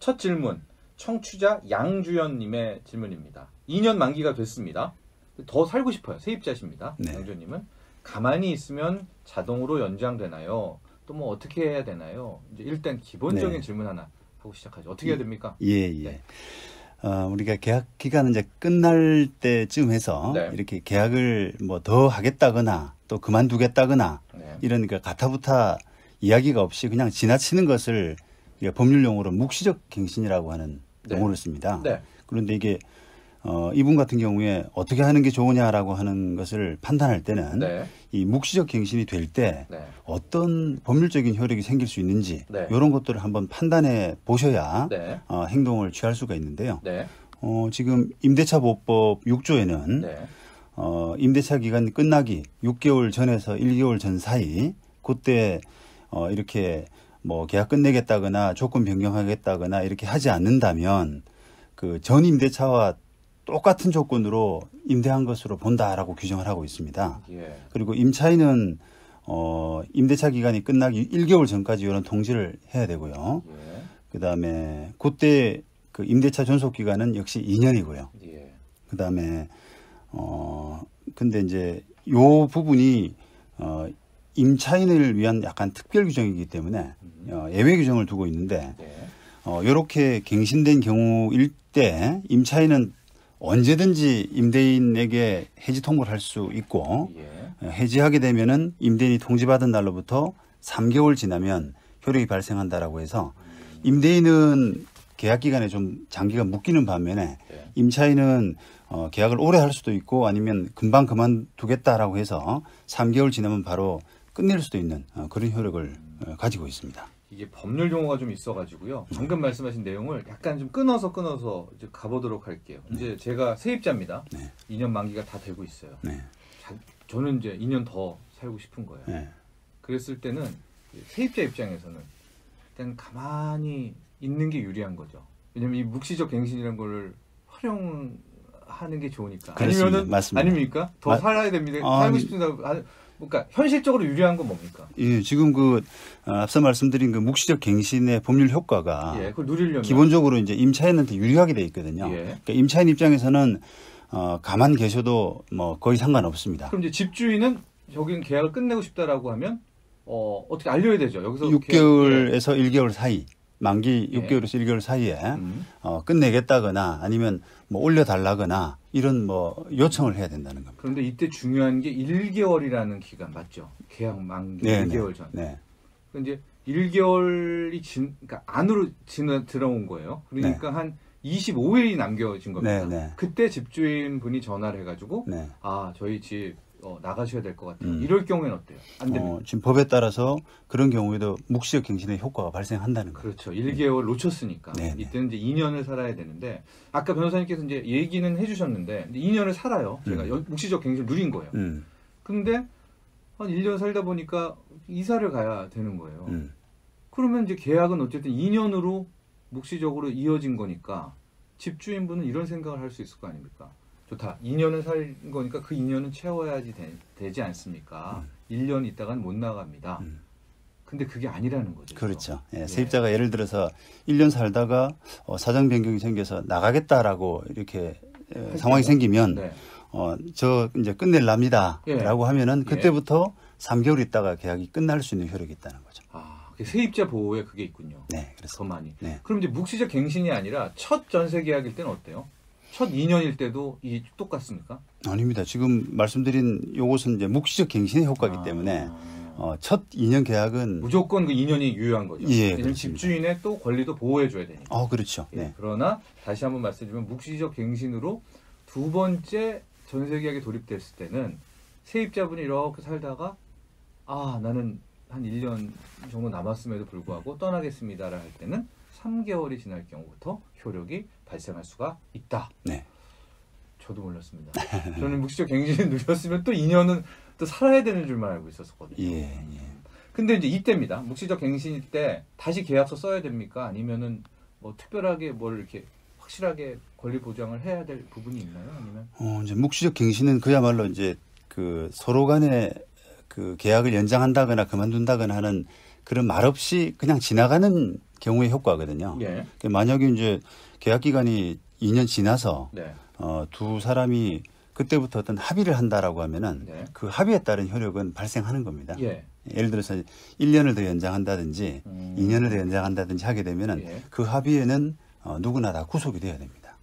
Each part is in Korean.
첫 질문, 청취자 양주연님의 질문입니다. 2년 만기가 됐습니다. 더 살고 싶어요. 세입자십니다. 네. 양주연님은 가만히 있으면 자동으로 연장되나요? 또 뭐 어떻게 해야 되나요? 이제 일단 기본적인 네. 질문 하나 하고 시작하죠. 어떻게 해야 됩니까? 예. 네. 우리가 계약 기간은 이제 끝날 때쯤 해서 네. 이렇게 계약을 뭐 더 하겠다거나 또 그만두겠다거나 네. 이런 그 가타부타 이야기가 없이 그냥 지나치는 것을 우리가 법률 용어로 묵시적 갱신이라고 하는 네. 용어를 씁니다. 네. 그런데 이게 이분 같은 경우에 어떻게 하는 게 좋으냐라고 하는 것을 판단할 때는 네. 이 묵시적 갱신이 될 때 네. 어떤 법률적인 효력이 생길 수 있는지 네. 이런 것들을 한번 판단해 보셔야 네. 행동을 취할 수가 있는데요. 네. 지금 임대차 보호법 6조에는 네. 임대차 기간 끝나기 6개월 전에서 1개월 전 사이 그때 이렇게 뭐 계약 끝내겠다거나 조건 변경하겠다거나 이렇게 하지 않는다면 그 전 임대차와 똑같은 조건으로 임대한 것으로 본다라고 규정을 하고 있습니다. 예. 그리고 임차인은 임대차 기간이 끝나기 1개월 전까지 이런 통지를 해야 되고요. 예. 그다음에 그때 그 임대차 존속 기간은 역시 2년이고요. 예. 그다음에 근데 이제 요 부분이 임차인을 위한 약간 특별 규정이기 때문에 예외 규정을 두고 있는데 네. 이렇게 갱신된 경우일 때 임차인은 언제든지 임대인에게 해지 통보를 할 수 있고 예. 해지하게 되면은 임대인이 통지받은 날로부터 3개월 지나면 효력이 발생한다라고 해서 임대인은 계약 기간에 좀 장기가 묶이는 반면에 네. 임차인은 계약을 오래 할 수도 있고 아니면 금방 그만두겠다라고 해서 3개월 지나면 바로 끝낼 수도 있는 그런 효력을 가지고 있습니다. 이게 법률 용어가 좀 있어가지고요. 방금 말씀하신 내용을 약간 좀 끊어서 이제 가보도록 할게요. 이제 제가 세입자입니다. 네. 2년 만기가 다 되고 있어요. 네. 저는 이제 2년 더 살고 싶은 거예요. 네. 그랬을 때는 세입자 입장에서는 일단 가만히 있는 게 유리한 거죠. 왜냐면 이 묵시적 갱신이라는 걸 활용하는 게 좋으니까. 그렇습니다. 아니면은 맞습니다. 아닙니까? 더 살아야 됩니다. 살고 싶습니다. 그러니까 현실적으로 유리한 건 뭡니까? 예, 지금 앞서 말씀드린 그 묵시적 갱신의 법률 효과가 그걸 누리려면 기본적으로 이제 임차인한테 유리하게 돼 있거든요. 그러니까 임차인 입장에서는 가만 계셔도 뭐 거의 상관없습니다. 그럼 이제 집주인은 저긴 계약을 끝내고 싶다라고 하면 어떻게 알려야 되죠? 여기서 6개월에서 1개월 사이, 만기 6개월에서 1개월 사이에 끝내겠다거나 아니면 뭐 올려달라거나 이런 뭐 요청을 해야 된다는 겁니다. 그런데 이때 중요한 게 1개월이라는 기간 맞죠? 계약 만기 1개월 전. 네. 이제 1개월이 그러니까 안으로 들어온 거예요. 그러니까 한 25일이 남겨진 겁니다. 네. 그때 집주인 분이 전화를 해가지고 네. 저희 집 나가셔야 될 것 같아요. 이럴 경우에는 어때요? 안 됩니다. 지금 법에 따라서 그런 경우에도 묵시적 갱신의 효과가 발생한다는 거예요. 그렇죠. 1개월 놓쳤으니까. 이때는 이제 2년을 살아야 되는데 아까 변호사님께서 이제 얘기는 해주셨는데 2년을 살아요. 제가 묵시적 갱신을 누린 거예요. 근데 한 1년 살다 보니까 이사를 가야 되는 거예요. 그러면 이제 계약은 어쨌든 2년으로 묵시적으로 이어진 거니까 집주인분은 이런 생각을 할 수 있을 거 아닙니까? 좋다. 2년을 살 거니까 그 2년은 채워야지 되지 않습니까? 1년 있다가는 못 나갑니다. 근데 그게 아니라는 거죠. 그렇죠. 예, 세입자가 예를 들어서 1년 살다가 사정 변경이 생겨서 나가겠다라고 이렇게 상황이 생기면 저 이제 끝낼랍니다라고 하면은 그때부터 3개월 있다가 계약이 끝날 수 있는 효력이 있다는 거죠. 세입자 보호에 그게 있군요. 네, 그렇습니다. 더 많이. 네. 그럼 이제 묵시적 갱신이 아니라 첫 전세 계약일 때는 어때요? 첫 2년일 때도 이 똑같습니까? 아닙니다. 지금 말씀드린 요것은 이제 묵시적 갱신의 효과이기 때문에 첫 2년 계약은 무조건 그 2년이 유효한 거죠. 예, 왜냐면 집주인의 또 권리도 보호해 줘야 되니까. 그렇죠. 네. 그러나 다시 한번 말씀드리면 묵시적 갱신으로 두 번째 전세 계약에 돌입됐을 때는 세입자분이 이렇게 살다가 나는 한 1년 정도 남았음에도 불구하고 떠나겠습니다라 할 때는 3개월이 지날 경우부터 효력이 발생할 수가 있다. 네. 저도 몰랐습니다. 저는 묵시적 갱신을 누렸으면 또 2년은 또 살아야 되는 줄만 알고 있었거든요. 예. 근데 이제 이때입니다. 묵시적 갱신일 때 다시 계약서 써야 됩니까? 아니면은 뭐 특별하게 뭘 이렇게 확실하게 권리 보장을 해야 될 부분이 있나요? 아니면 이제 묵시적 갱신은 그야말로 이제 그 서로 간에 그 계약을 연장한다거나 그만둔다거나 하는 그런 말 없이 그냥 지나가는 경우의 효과거든요. 예. 만약에 이제 계약 기간이 2년 지나서 네. 두 사람이 그때부터 어떤 합의를 한다라고 하면은 네. 그 합의에 따른 효력은 발생하는 겁니다. 예. 예를 들어서 1년을 더 연장한다든지 2년을 더 연장한다든지 하게 되면은 예. 그 합의에는 누구나 다 구속이 돼야 됩니다.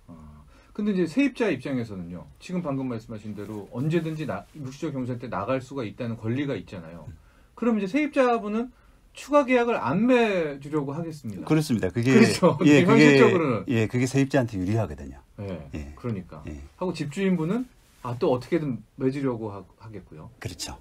근데 이제 세입자 입장에서는요. 지금 방금 말씀하신 대로 언제든지 묵시적 경선 때 나갈 수가 있다는 권리가 있잖아요. 그럼 이제 세입자분은 추가 계약을 안 맺으려고 하겠습니다. 그렇습니다. 그게 그렇죠. 현실적으로는 그게 세입자한테 유리하거든요. 예. 예. 그러니까 예. 하고 집주인분은 또 어떻게든 맺으려고 하겠고요. 그렇죠.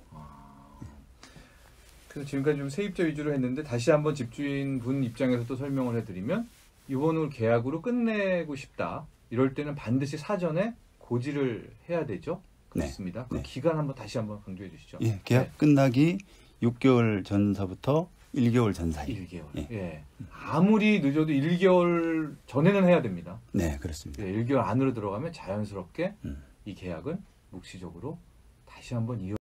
그래서 지금까지 좀 세입자 위주로 했는데 다시 한번 집주인분 입장에서 또 설명을 해드리면 이번을 계약으로 끝내고 싶다. 이럴 때는 반드시 사전에 고지를 해야 되죠. 그렇습니다. 네. 그 네. 기간 다시 한번 강조해 주시죠. 예, 계약 네. 끝나기 6개월 전서부터 1개월 전 사이. 1개월. 예. 예. 아무리 늦어도 1개월 전에는 해야 됩니다. 네, 그렇습니다. 예, 1개월 안으로 들어가면 자연스럽게 이 계약은 묵시적으로 다시 한번